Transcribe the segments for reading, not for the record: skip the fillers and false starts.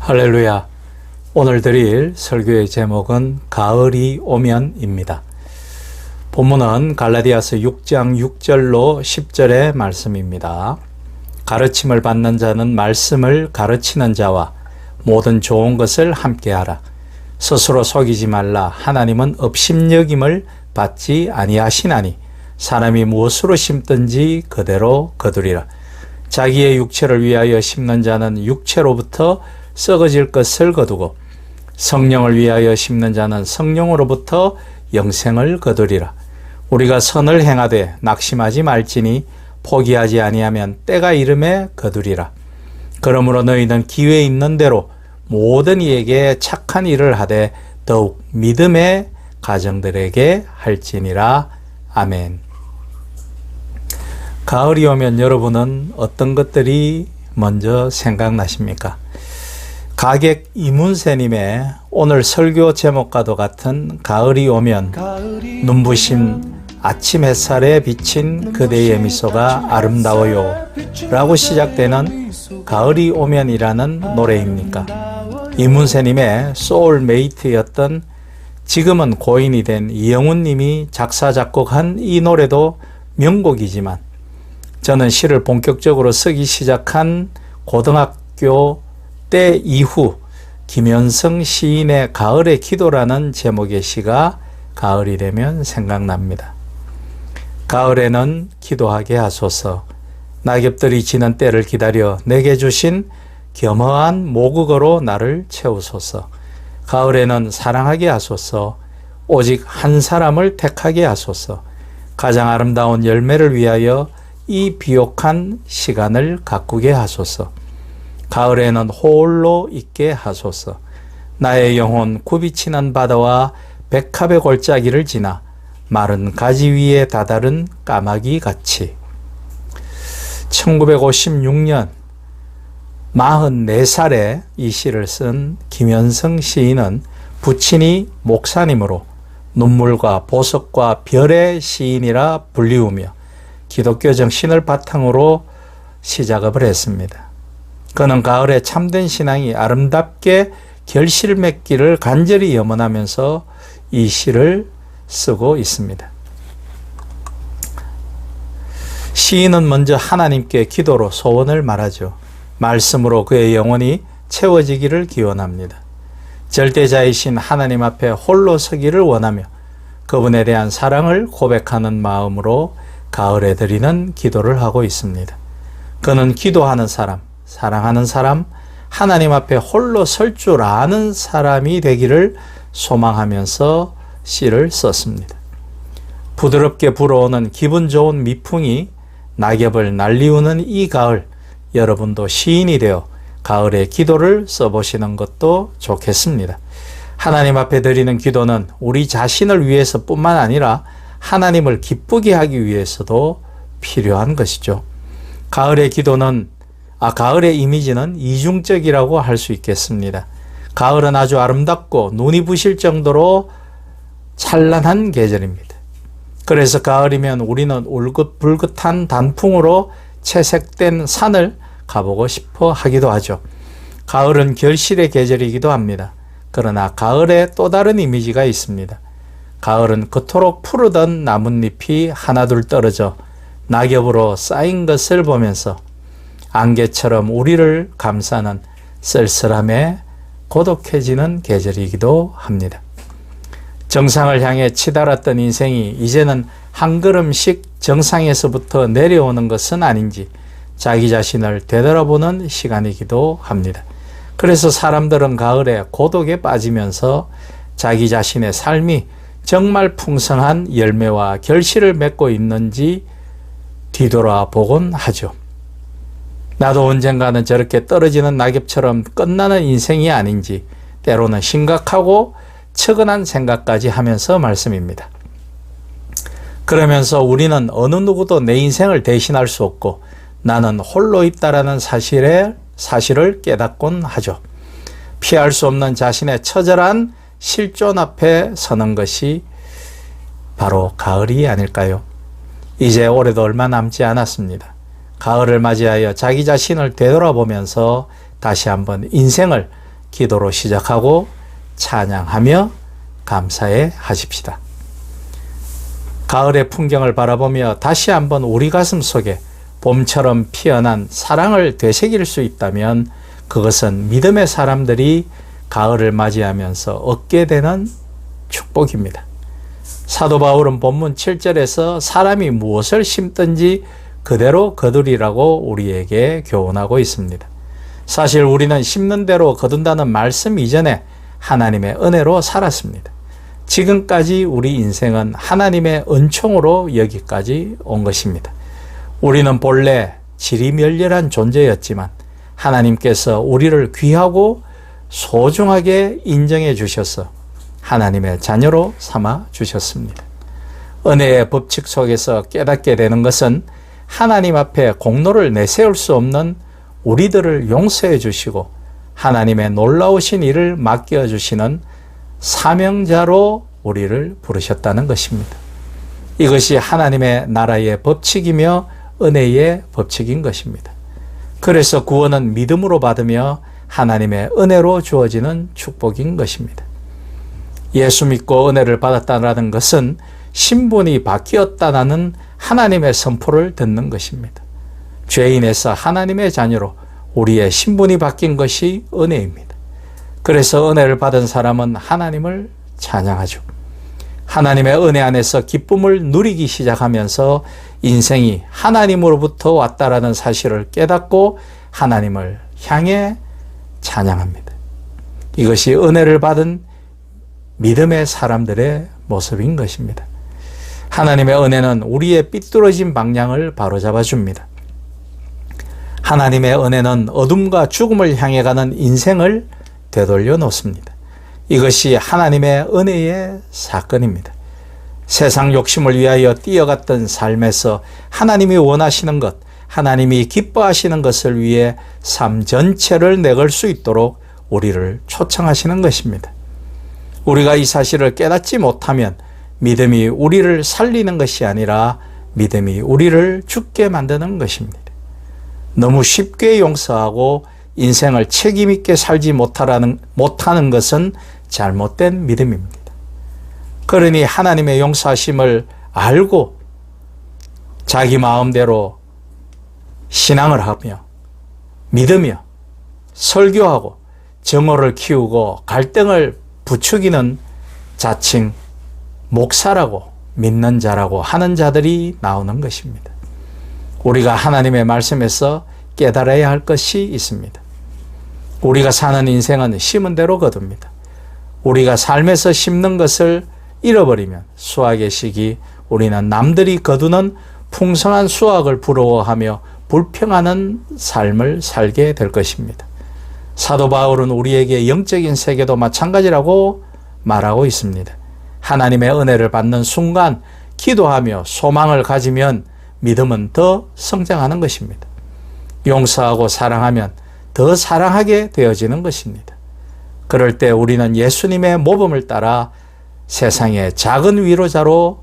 할렐루야. 오늘 드릴 설교의 제목은 가을이 오면입니다. 본문은 갈라디아서 6장 6절로 10절의 말씀입니다. 가르침을 받는 자는 말씀을 가르치는 자와 모든 좋은 것을 함께하라. 스스로 속이지 말라. 하나님은 업심여김을 받지 아니하시나니 사람이 무엇으로 심든지 그대로 거두리라. 자기의 육체를 위하여 심는 자는 육체로부터 썩어질 것을 거두고 성령을 위하여 심는 자는 성령으로부터 영생을 거두리라. 우리가 선을 행하되 낙심하지 말지니 포기하지 아니하면 때가 이름에 거두리라. 그러므로 너희는 기회 있는 대로 모든 이에게 착한 일을 하되 더욱 믿음의 가정들에게 할지니라. 아멘. 가을이 오면 여러분은 어떤 것들이 먼저 생각나십니까? 가객 이문세님의 오늘 설교 제목과도 같은 가을이 오면 눈부신 아침 햇살에 비친 그대의 미소가 아름다워요 라고 시작되는 가을이 오면이라는 노래입니까? 이문세님의 소울메이트였던 지금은 고인이 된 이영훈님이 작사 작곡한 이 노래도 명곡이지만 저는 시를 본격적으로 쓰기 시작한 고등학교 때 이후 김현성 시인의 가을의 기도라는 제목의 시가 가을이 되면 생각납니다. 가을에는 기도하게 하소서. 낙엽들이 지는 때를 기다려 내게 주신 겸허한 모국어로 나를 채우소서. 가을에는 사랑하게 하소서. 오직 한 사람을 택하게 하소서. 가장 아름다운 열매를 위하여 이 비옥한 시간을 가꾸게 하소서. 가을에는 홀로 있게 하소서. 나의 영혼 굽이치는 바다와 백합의 골짜기를 지나 마른 가지 위에 다다른 까마귀 같이. 1956년 44살에 이 시를 쓴 김현성 시인은 부친이 목사님으로 눈물과 보석과 별의 시인이라 불리우며 기독교 정신을 바탕으로 시작업을 했습니다. 그는 가을에 참된 신앙이 아름답게 결실 맺기를 간절히 염원하면서 이 시를 쓰고 있습니다. 시인은 먼저 하나님께 기도로 소원을 말하죠. 말씀으로 그의 영혼이 채워지기를 기원합니다. 절대자이신 하나님 앞에 홀로 서기를 원하며 그분에 대한 사랑을 고백하는 마음으로 가을에 드리는 기도를 하고 있습니다. 그는 기도하는 사람, 사랑하는 사람, 하나님 앞에 홀로 설 줄 아는 사람이 되기를 소망하면서 시를 썼습니다. 부드럽게 불어오는 기분 좋은 미풍이 낙엽을 날리우는 이 가을, 여러분도 시인이 되어 가을의 기도를 써보시는 것도 좋겠습니다. 하나님 앞에 드리는 기도는 우리 자신을 위해서뿐만 아니라 하나님을 기쁘게 하기 위해서도 필요한 것이죠. 가을의 기도는 가을의 이미지는 이중적이라고 할 수 있겠습니다. 가을은 아주 아름답고 눈이 부실 정도로 찬란한 계절입니다. 그래서 가을이면 우리는 울긋불긋한 단풍으로 채색된 산을 가보고 싶어 하기도 하죠. 가을은 결실의 계절이기도 합니다. 그러나 가을에 또 다른 이미지가 있습니다. 가을은 그토록 푸르던 나뭇잎이 하나둘 떨어져 낙엽으로 쌓인 것을 보면서 안개처럼 우리를 감싸는 쓸쓸함에 고독해지는 계절이기도 합니다. 정상을 향해 치달았던 인생이 이제는 한 걸음씩 정상에서부터 내려오는 것은 아닌지 자기 자신을 되돌아보는 시간이기도 합니다. 그래서 사람들은 가을에 고독에 빠지면서 자기 자신의 삶이 정말 풍성한 열매와 결실을 맺고 있는지 뒤돌아보곤 하죠. 나도 언젠가는 저렇게 떨어지는 낙엽처럼 끝나는 인생이 아닌지 때로는 심각하고 측은한 생각까지 하면서 말씀입니다. 그러면서 우리는 어느 누구도 내 인생을 대신할 수 없고 나는 홀로 있다라는 사실을 깨닫곤 하죠. 피할 수 없는 자신의 처절한 실존 앞에 서는 것이 바로 가을이 아닐까요? 이제 올해도 얼마 남지 않았습니다. 가을을 맞이하여 자기 자신을 되돌아보면서 다시 한번 인생을 기도로 시작하고 찬양하며 감사해 하십시다. 가을의 풍경을 바라보며 다시 한번 우리 가슴 속에 봄처럼 피어난 사랑을 되새길 수 있다면 그것은 믿음의 사람들이 가을을 맞이하면서 얻게 되는 축복입니다. 사도 바울은 본문 7절에서 사람이 무엇을 심든지 그대로 거두리라고 우리에게 교훈하고 있습니다. 사실 우리는 심는 대로 거둔다는 말씀 이전에 하나님의 은혜로 살았습니다. 지금까지 우리 인생은 하나님의 은총으로 여기까지 온 것입니다. 우리는 본래 질이 멸렬한 존재였지만 하나님께서 우리를 귀하고 소중하게 인정해 주셔서 하나님의 자녀로 삼아 주셨습니다. 은혜의 법칙 속에서 깨닫게 되는 것은 하나님 앞에 공로를 내세울 수 없는 우리들을 용서해 주시고 하나님의 놀라우신 일을 맡겨 주시는 사명자로 우리를 부르셨다는 것입니다. 이것이 하나님의 나라의 법칙이며 은혜의 법칙인 것입니다. 그래서 구원은 믿음으로 받으며 하나님의 은혜로 주어지는 축복인 것입니다. 예수 믿고 은혜를 받았다는 것은 신분이 바뀌었다는 하나님의 선포를 듣는 것입니다. 죄인에서 하나님의 자녀로 우리의 신분이 바뀐 것이 은혜입니다. 그래서 은혜를 받은 사람은 하나님을 찬양하죠. 하나님의 은혜 안에서 기쁨을 누리기 시작하면서 인생이 하나님으로부터 왔다라는 사실을 깨닫고 하나님을 향해 찬양합니다. 이것이 은혜를 받은 믿음의 사람들의 모습인 것입니다. 하나님의 은혜는 우리의 삐뚤어진 방향을 바로잡아 줍니다. 하나님의 은혜는 어둠과 죽음을 향해 가는 인생을 되돌려 놓습니다. 이것이 하나님의 은혜의 사건입니다. 세상 욕심을 위하여 뛰어갔던 삶에서 하나님이 원하시는 것, 하나님이 기뻐하시는 것을 위해 삶 전체를 내걸 수 있도록 우리를 초청하시는 것입니다. 우리가 이 사실을 깨닫지 못하면 믿음이 우리를 살리는 것이 아니라 믿음이 우리를 죽게 만드는 것입니다. 너무 쉽게 용서하고 인생을 책임있게 살지 못하는 것은 잘못된 믿음입니다. 그러니 하나님의 용서하심을 알고 자기 마음대로 신앙을 하며 믿으며 설교하고 정오를 키우고 갈등을 부추기는 자칭 목사라고 믿는 자라고 하는 자들이 나오는 것입니다. 우리가 하나님의 말씀에서 깨달아야 할 것이 있습니다. 우리가 사는 인생은 심은 대로 거둡니다. 우리가 삶에서 심는 것을 잃어버리면 수확의 시기 우리는 남들이 거두는 풍성한 수확을 부러워하며 불평하는 삶을 살게 될 것입니다. 사도 바울은 우리에게 영적인 세계도 마찬가지라고 말하고 있습니다. 하나님의 은혜를 받는 순간 기도하며 소망을 가지면 믿음은 더 성장하는 것입니다. 용서하고 사랑하면 더 사랑하게 되어지는 것입니다. 그럴 때 우리는 예수님의 모범을 따라 세상의 작은 위로자로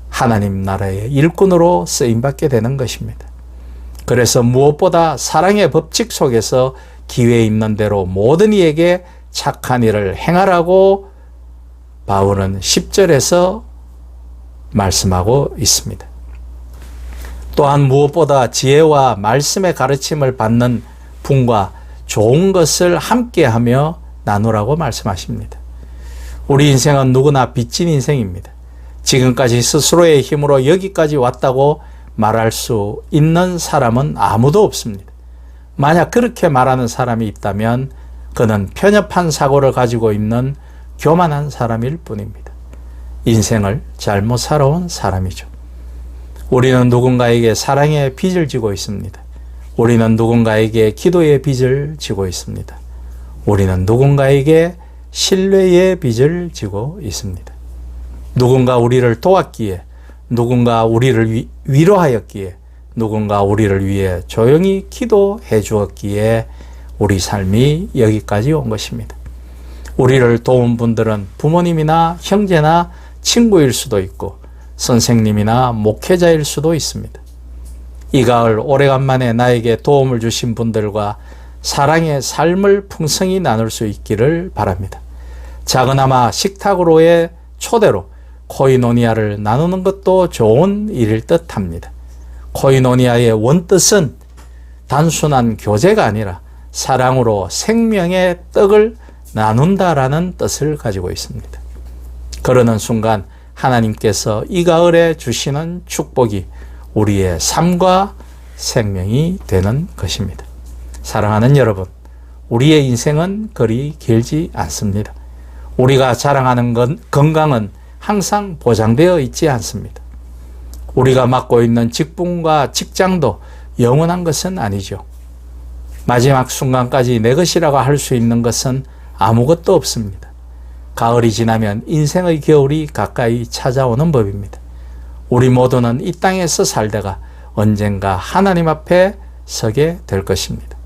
하나님 나라의 일꾼으로 쓰임받게 되는 것입니다. 그래서 무엇보다 사랑의 법칙 속에서 기회 있는 대로 모든 이에게 착한 일을 행하라고 바울은 10절에서 말씀하고 있습니다. 또한 무엇보다 지혜와 말씀의 가르침을 받는 분과 좋은 것을 함께하며 나누라고 말씀하십니다. 우리 인생은 누구나 빚진 인생입니다. 지금까지 스스로의 힘으로 여기까지 왔다고 말할 수 있는 사람은 아무도 없습니다. 만약 그렇게 말하는 사람이 있다면 그는 편협한 사고를 가지고 있는 교만한 사람일 뿐입니다. 인생을 잘못 살아온 사람이죠. 우리는 누군가에게 사랑의 빚을 지고 있습니다. 우리는 누군가에게 기도의 빚을 지고 있습니다. 우리는 누군가에게 신뢰의 빚을 지고 있습니다. 누군가 우리를 도왔기에, 누군가 우리를 위로하였기에, 누군가 우리를 위해 조용히 기도해 주었기에 우리 삶이 여기까지 온 것입니다. 우리를 도운 분들은 부모님이나 형제나 친구일 수도 있고 선생님이나 목회자일 수도 있습니다. 이 가을 오래간만에 나에게 도움을 주신 분들과 사랑의 삶을 풍성히 나눌 수 있기를 바랍니다. 작으나마 식탁으로의 초대로 코이노니아를 나누는 것도 좋은 일일 듯합니다. 코이노니아의 원뜻은 단순한 교제가 아니라 사랑으로 생명의 떡을 나눈다라는 뜻을 가지고 있습니다. 그러는 순간 하나님께서 이 가을에 주시는 축복이 우리의 삶과 생명이 되는 것입니다. 사랑하는 여러분, 우리의 인생은 그리 길지 않습니다. 우리가 자랑하는 건강은 항상 보장되어 있지 않습니다. 우리가 맡고 있는 직분과 직장도 영원한 것은 아니죠. 마지막 순간까지 내 것이라고 할 수 있는 것은 아무것도 없습니다. 가을이 지나면 인생의 겨울이 가까이 찾아오는 법입니다. 우리 모두는 이 땅에서 살다가 언젠가 하나님 앞에 서게 될 것입니다.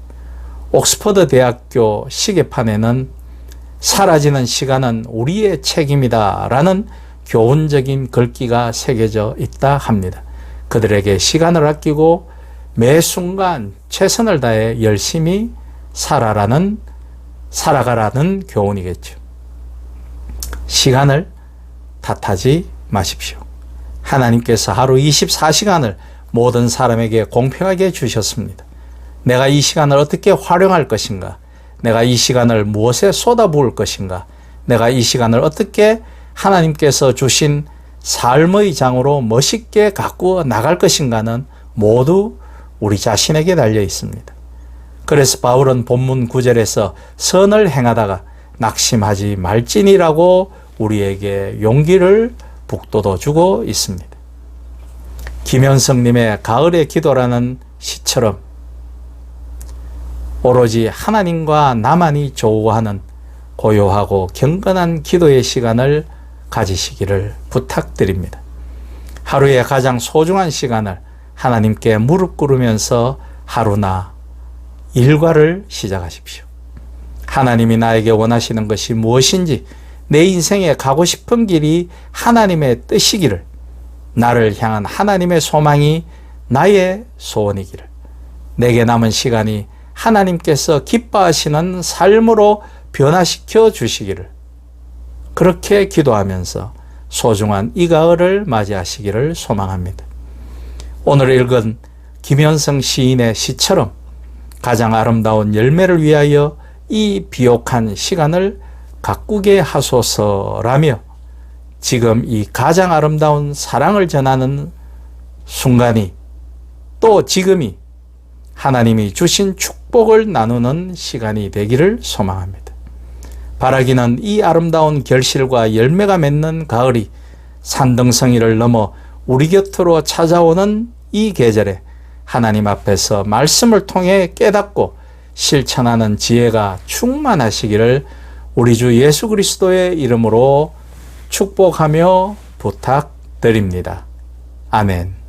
옥스퍼드 대학교 시계판에는 사라지는 시간은 우리의 책임이다 라는 교훈적인 글귀가 새겨져 있다 합니다. 그들에게 시간을 아끼고 매 순간 최선을 다해 열심히 살아가라는 교훈이겠죠. 시간을 탓하지 마십시오. 하나님께서 하루 24시간을 모든 사람에게 공평하게 주셨습니다. 내가 이 시간을 어떻게 활용할 것인가? 내가 이 시간을 무엇에 쏟아부을 것인가? 내가 이 시간을 어떻게 하나님께서 주신 삶의 장으로 멋있게 가꾸어 나갈 것인가는 모두 우리 자신에게 달려 있습니다. 그래서 바울은 본문 9절에서 선을 행하다가 낙심하지 말지니라고 우리에게 용기를 북돋워 주고 있습니다. 김현성님의 가을의 기도라는 시처럼 오로지 하나님과 나만이 조우하는 고요하고 경건한 기도의 시간을 가지시기를 부탁드립니다. 하루의 가장 소중한 시간을 하나님께 무릎 꿇으면서 하루나 일과를 시작하십시오. 하나님이 나에게 원하시는 것이 무엇인지, 내 인생에 가고 싶은 길이 하나님의 뜻이기를, 나를 향한 하나님의 소망이 나의 소원이기를, 내게 남은 시간이 하나님께서 기뻐하시는 삶으로 변화시켜 주시기를, 그렇게 기도하면서 소중한 이 가을을 맞이하시기를 소망합니다. 오늘 읽은 김현성 시인의 시처럼 가장 아름다운 열매를 위하여 이 비옥한 시간을 가꾸게 하소서라며, 지금 이 가장 아름다운 사랑을 전하는 순간이, 또 지금이 하나님이 주신 축복을 나누는 시간이 되기를 소망합니다. 바라기는 이 아름다운 결실과 열매가 맺는 가을이 산등성이를 넘어 우리 곁으로 찾아오는 이 계절에 하나님 앞에서 말씀을 통해 깨닫고 실천하는 지혜가 충만하시기를 우리 주 예수 그리스도의 이름으로 축복하며 부탁드립니다. 아멘.